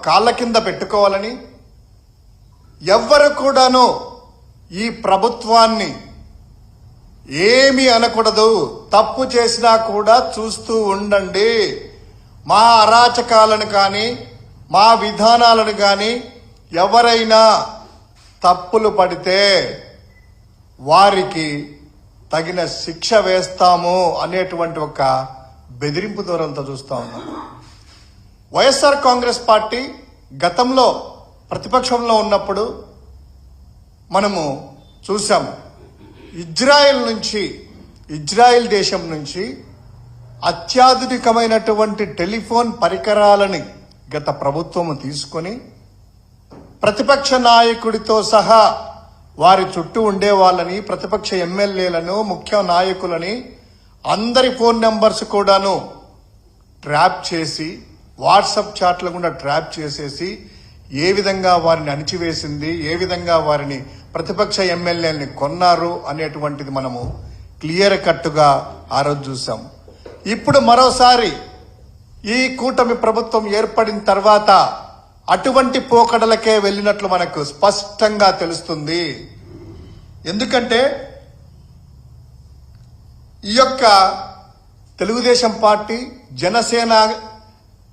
కాళ్ళ కింద పెట్టుకోవాలని, ఎవ్వరు కూడాను ఈ ప్రభుత్వాన్ని ఏమీ అనకూడదు, తప్పు చేసినా కూడా చూస్తూ ఉండండి, మా అరాచకాలను కానీ మా విధానాలను కానీ ఎవరైనా తప్పులు పడితే వారికి తగిన శిక్ష వేస్తాము అనేటువంటి ఒక బెదిరింపు ధోరణితో చూస్తా ఉన్నాం. వైఎస్ఆర్ కాంగ్రెస్ పార్టీ గతంలో ప్రతిపక్షంలో ఉన్నప్పుడు మనము చూసాము. ఇజ్రాయెల్ దేశం నుంచి అత్యాధునికమైనటువంటి టెలిఫోన్ పరికరాలని గత ప్రభుత్వం తీసుకొని ప్రతిపక్ష నాయకుడితో సహా వారి చుట్టూ ఉండే వాళ్ళని, ప్రతిపక్ష ఎమ్మెల్యేలను, ముఖ్య నాయకులని అందరి ఫోన్ నెంబర్స్ కూడాను ట్రాప్ చేసి, వాట్సాప్ చాట్ల గుండా ట్రాప్ చేసేసి ఏ విధంగా వారిని అణిచివేసింది, ఏ విధంగా వారిని ప్రతిపక్ష ఎమ్మెల్యేలని కొన్నారు అనేటువంటిది మనము క్లియర్ కట్టుగా ఆ రోజు చూసాం. ఇప్పుడు మరోసారి ఈ కూటమి ప్రభుత్వం ఏర్పడిన తర్వాత అటువంటి పోకడలకే వెళ్ళినట్లు మనకు స్పష్టంగా తెలుస్తుంది. ఎందుకంటే ఈ యొక్క తెలుగుదేశం పార్టీ, జనసేన,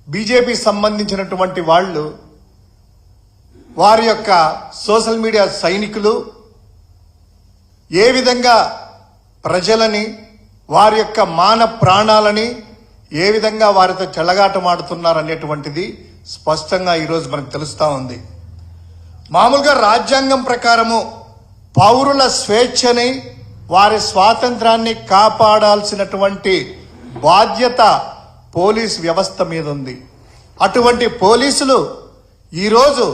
బీజేపీ సంబంధించినటువంటి వాళ్ళు, వారి యొక్క సోషల్ మీడియా సైనికులు ఏ విధంగా ప్రజలని, వారి యొక్క మాన ప్రాణాలని ఏ విధంగా వారితో చెలగాటమాడుతున్నారు అనేటువంటిది స్పష్టంగా ఈరోజు మనకు తెలుస్తా ఉంది. మామూలుగా రాజ్యాంగం ప్రకారము పౌరుల స్వేచ్ఛని, వారి స్వాతంత్రాన్ని కాపాడాల్సినటువంటి బాధ్యత పోలీస్ వ్యవస్థ మీద ఉంది. అటువంటి పోలీసులు ఈరోజు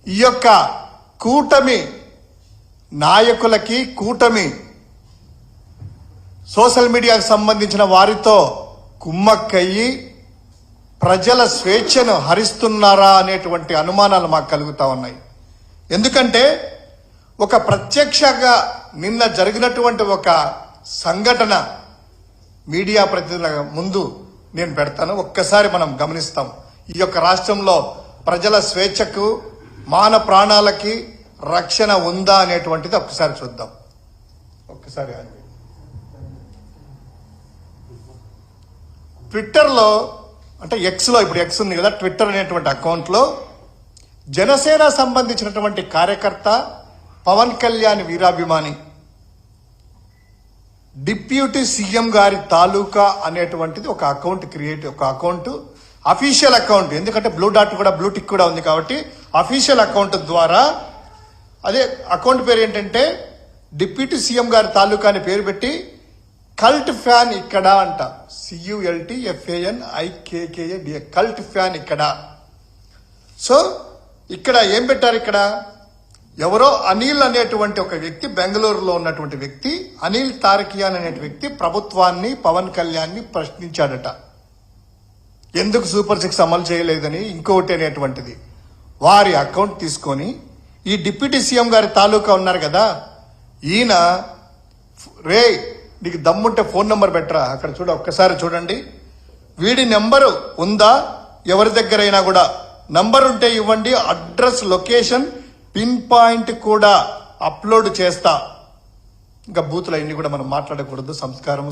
ఈ యొక్క కూటమి నాయకులకి, కూటమి సోషల్ మీడియాకు సంబంధించిన వారితో కుమ్మక్కయ్యి ప్రజల స్వేచ్ఛను హరిస్తున్నారా అనేటువంటి అనుమానాలు మాకు కలుగుతా ఉన్నాయి. ఎందుకంటే ఒక ప్రత్యక్షంగా నిన్న జరిగినటువంటి ఒక సంఘటన మీడియా ప్రతినిధుల ముందు నేను పెడతాను. ఒక్కసారి మనం గమనిస్తాం. ఈ యొక్క రాష్ట్రంలో ప్రజల స్వేచ్ఛకు, మాన ప్రాణాలకి రక్షణ ఉందా అనేటువంటిది ఒక్కసారి చూద్దాం. ఒక్కసారి ట్విట్టర్లో, అంటే ఎక్స్లో, ఇప్పుడు ఎక్స్ ఉంది కదా, ట్విట్టర్ అనేటువంటి అకౌంట్లో జనసేన సంబంధించినటువంటి కార్యకర్త, పవన్ కళ్యాణ్ వీరాభిమాని, డిప్యూటీ సీఎం గారి తాలూకా అనేటువంటిది ఒక అకౌంట్ ఒక అకౌంట్, అఫీషియల్ అకౌంట్. ఎందుకంటే బ్లూ టిక్ కూడా ఉంది కాబట్టి అఫీషియల్ అకౌంట్ ద్వారా, అదే అకౌంట్ పేరు ఏంటంటే డిప్యూటీ సీఎం గారి తాలూకా అని పేరు పెట్టి కల్ట్ ఫ్యాన్ ఇక్కడ అంట, CULTFANIKKADA, కల్ట్ ఫ్యాన్ ఇక్కడ. సో ఇక్కడ ఏం పెట్టారు, ఇక్కడ ఎవరో అనిల్ అనేటువంటి ఒక వ్యక్తి, బెంగళూరులో ఉన్నటువంటి వ్యక్తి, అనిల్ తారకియాన్ అనే వ్యక్తి ప్రభుత్వాన్ని, పవన్ కళ్యాణ్ని ప్రశ్నించాడట. ఎందుకు సూపర్ 6 అమలు చేయలేదని, ఇంకొకటి అనేటువంటిది. వారి అకౌంట్ తీసుకొని ఈ డిప్యూటీ సీఎం గారి తాలూకా ఉన్నారు కదా, ఈయన రే నీకు దమ్ముంటే ఫోన్ నెంబర్ పెట్టరా, అక్కడ ఒక్కసారి చూడండి, వీడి నెంబరు ఉందా, ఎవరి దగ్గరైనా కూడా నంబర్ ఉంటే ఇవ్వండి, అడ్రస్, లొకేషన్, పిన్ పాయింట్ కూడా అప్లోడ్ చేస్తా. ఇంకా బూతులు అన్ని కూడా మనం మాట్లాడకూడదు, సంస్కారం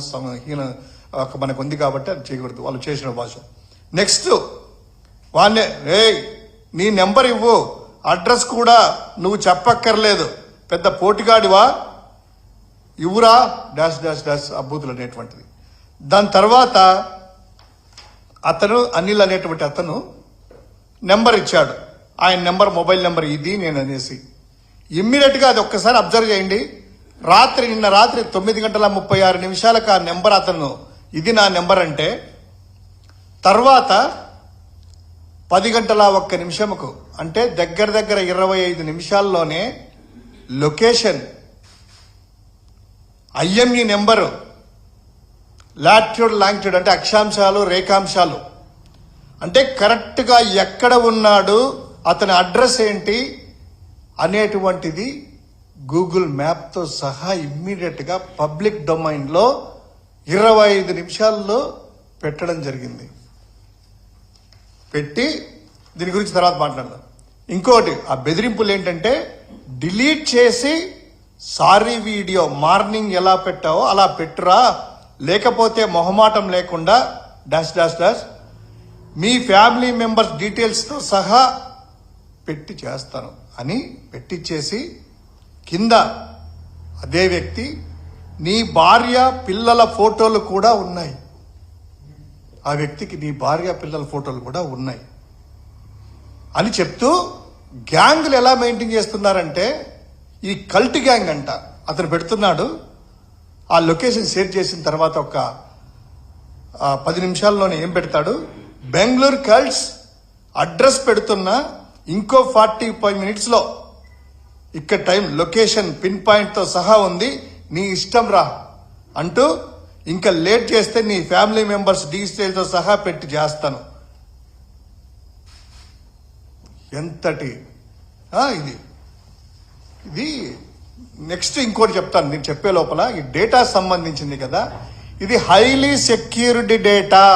మనకు ఉంది కాబట్టి అది చేయకూడదు, వాళ్ళు చేసిన భాష. నెక్స్ట్ వాన్నే, నీ నెంబర్ ఇవ్వు, అడ్రస్ కూడా నువ్వు చెప్పక్కర్లేదు, పెద్ద పోటీగాడివా, ఇవ్వురా డాష్ డాష్ డాష్ అబ్బూతులు అనేటువంటిది. దాని తర్వాత అతను, అనిల్ అనేటువంటి అతను నెంబర్ ఇచ్చాడు. ఆయన నెంబర్, మొబైల్ నెంబర్ ఇది నేను అనేసి ఇమ్మీడియట్గా అది ఒక్కసారి అబ్జర్వ్ చేయండి. నిన్న రాత్రి 9:36 ఆ నెంబర్ అతను, ఇది నా నెంబర్ అంటే, తర్వాత 10:01 అంటే దగ్గర 25 నిమిషాల్లోనే location, IME number, latitude, longitude అంటే అక్షాంశాలు, రేఖాంశాలు, అంటే కరెక్ట్గా ఎక్కడ ఉన్నాడు, అతని అడ్రస్ ఏంటి అనేటువంటిది గూగుల్ మ్యాప్తో సహా ఇమ్మీడియట్గా పబ్లిక్ డొమైన్లో 25 నిమిషాల్లో పెట్టడం జరిగింది. పెట్టి దీని గురించి తర్వాత మాట్లాడదాం. ఇంకోటి, ఆ బెదిరింపులు ఏంటంటే డిలీట్ చేసి సారీ వీడియో మార్నింగ్ ఎలా పెట్టావో అలా పెట్టురా, లేకపోతే మొహమాటం లేకుండా డాష్ డాష్ డాష్ మీ ఫ్యామిలీ మెంబర్స్ డీటెయిల్స్తో సహా పెట్టి చేస్తాను అని పెట్టించేసి కింద అదే వ్యక్తి నీ భార్య పిల్లల ఫోటోలు కూడా ఉన్నాయి, ఆ వ్యక్తికి నీ భార్య పిల్లల ఫోటోలు కూడా ఉన్నాయి అని చెప్తూ గ్యాంగులు ఎలా మెయింటైన్ చేస్తున్నారంటే ఈ కల్ట్ గ్యాంగ్ అంట. అతను పెడుతున్నాడు, ఆ లొకేషన్ షేర్ చేసిన తర్వాత ఒక 10 నిమిషాల్లోనే ఏం పెడతాడు, బెంగళూరు కల్ట్స్ అడ్రస్ పెడుతున్నా ఇంకో 45 మినిట్స్లో ఇక్కడ టైం లొకేషన్ పిన్ పాయింట్తో సహా ఉంది, నీ ఇష్టం రా అంటూ ఇంకా లేట్ చేస్తే నీ ఫ్యామిలీ మెంబర్స్ డీటెయిల్తో సహా పెట్టి చేస్తాను. ఎంతటి ఇది నెక్స్ట్ ఇంకోటి చెప్తాను. నేను చెప్పే లోపల ఈ డేటా సంబంధించింది కదా, ఇది హైలీ సెక్యూర్డ్ డేటా.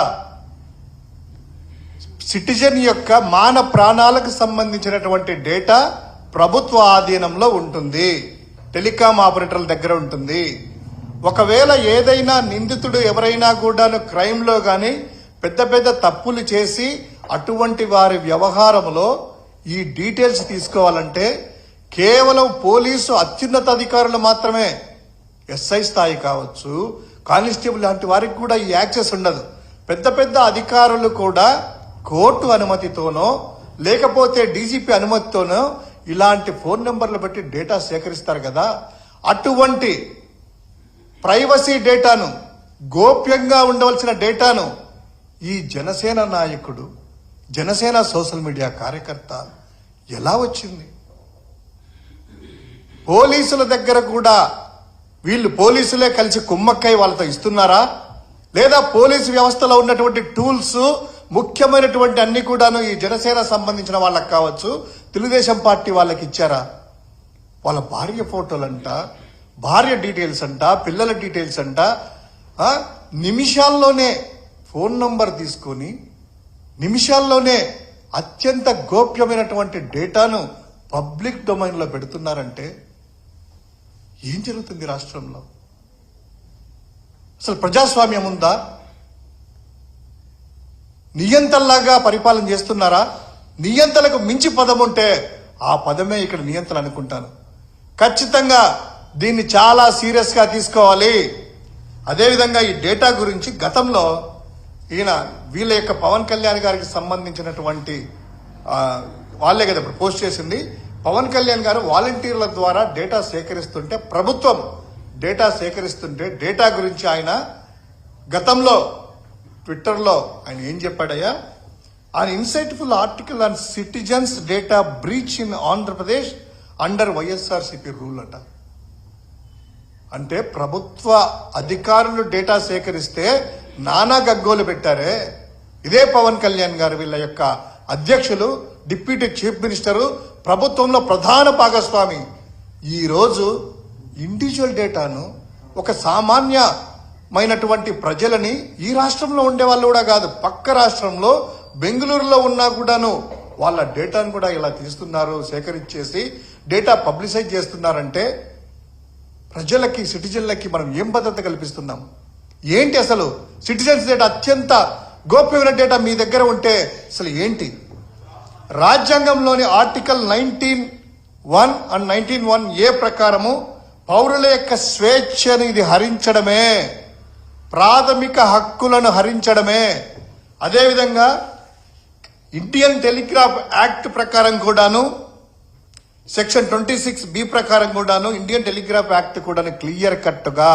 సిటిజన్ యొక్క మాన ప్రాణాలకు సంబంధించినటువంటి డేటా ప్రభుత్వ ఆధీనంలో ఉంటుంది, టెలికాం ఆపరేటర్ల దగ్గర ఉంటుంది. ఒకవేళ ఏదైనా నిందితుడు ఎవరైనా కూడాను క్రైమ్లో కానీ పెద్ద పెద్ద తప్పులు చేసి అటువంటి వారి వ్యవహారంలో ఈ డీటెయిల్స్ తీసుకోవాలంటే కేవలం పోలీసు అత్యున్నత అధికారులు మాత్రమే, ఎస్ఐ స్థాయి కావచ్చు, కానిస్టేబుల్ లాంటి వారికి కూడా ఈ యాక్సెస్ ఉండదు. పెద్ద పెద్ద అధికారులు కూడా కోర్టు అనుమతితోనో లేకపోతే డీజీపీ అనుమతితోనో ఇలాంటి ఫోన్ నెంబర్లు బట్టి డేటా సేకరిస్తారు కదా. అటువంటి ప్రైవసీ డేటాను, గోప్యంగా ఉండవలసిన డేటాను ఈ జనసేన నాయకుడు, జనసేన సోషల్ మీడియా కార్యకర్త ఎలా వచ్చింది? పోలీసుల దగ్గర కూడా వీళ్ళు పోలీసులే కలిసి కుమ్మక్కై వాళ్ళతో ఇస్తున్నారా, లేదా పోలీసు వ్యవస్థలో ఉన్నటువంటి టూల్స్ ముఖ్యమైనటువంటి అన్ని కూడాను ఈ జనసేన సంబంధించిన వాళ్ళకి కావచ్చు, తెలుగుదేశం పార్టీ వాళ్ళకి ఇచ్చారా? వాళ్ళ భార్య ఫోటోలంట, భార్య డీటెయిల్స్ అంట, పిల్లల డీటెయిల్స్ అంట, నిమిషాల్లోనే ఫోన్ నంబర్ తీసుకొని నిమిషాల్లోనే అత్యంత గోప్యమైనటువంటి డేటాను పబ్లిక్ డొమైన్లో పెడుతున్నారంటే ఏం జరుగుతుంది రాష్ట్రంలో? అసలు ప్రజాస్వామ్యం ఉందా? నియంతల్లాగా పరిపాలన చేస్తున్నారా? నియంతలకు మించి పదం ఉంటే ఆ పదమే ఇక్కడ నియంతలు అనుకుంటాను. ఖచ్చితంగా దీన్ని చాలా సీరియస్ గా తీసుకోవాలి. అదేవిధంగా ఈ డేటా గురించి గతంలో వీళ్ళ యొక్క పవన్ కళ్యాణ్ గారికి సంబంధించినటువంటి వాళ్ళే కదా ఇప్పుడు పోస్ట్ చేసింది. పవన్ కళ్యాణ్ గారు వాలంటీర్ల ద్వారా డేటా సేకరిస్తుంటే, ప్రభుత్వం డేటా సేకరిస్తుంటే డేటా గురించి ఆయన గతంలో ట్విట్టర్లో ఆయన ఏం చెప్పాడయ్యా, an insightful article on citizens data breach in Andhra Pradesh under YSRCP rule అట. అంటే ప్రభుత్వ అధికారులు డేటా సేకరిస్తే నానా గగ్గోలు పెట్టారే. ఇదే పవన్ కళ్యాణ్ గారు వీళ్ళ యొక్క అధ్యక్షులు, డిప్యూటీ చీఫ్ మినిస్టరు, ప్రభుత్వంలో ప్రధాన భాగస్వామి. ఈరోజు ఇండివిజువల్ డేటాను ఒక సామాన్యమైనటువంటి ప్రజలని, ఈ రాష్ట్రంలో ఉండే వాళ్ళు కూడా కాదు, పక్క రాష్ట్రంలో బెంగళూరులో ఉన్నా కూడాను వాళ్ళ డేటాను కూడా ఇలా తీస్తున్నారు, సేకరించేసి డేటా పబ్లిసైజ్ చేస్తున్నారంటే ప్రజలకి, సిటిజన్లకి మనం ఏం భద్రత కల్పిస్తున్నాం? ఏంటి అసలు సిటిజన్స్ డేటా, అత్యంత గోప్యమైన డేటా మీ దగ్గర ఉంటే అసలు ఏంటి? రాజ్యాంగంలోని ఆర్టికల్ 19(1) అండ్ 19(1)A ప్రకారము పౌరుల యొక్క స్వేచ్ఛను ఇది హరించడమే, ప్రాథమిక హక్కులను హరించడమే. అదేవిధంగా ఇండియన్ టెలిగ్రాఫ్ యాక్ట్ ప్రకారం కూడాను, సెక్షన్ 26B ప్రకారం కూడాను, ఇండియన్ టెలిగ్రాఫ్ యాక్ట్ కూడాను క్లియర్ కట్ గా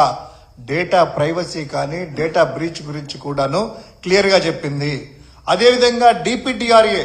డేటా ప్రైవసీ కానీ డేటా బ్రీచ్ గురించి కూడాను క్లియర్ గా చెప్పింది. అదేవిధంగా DPTRA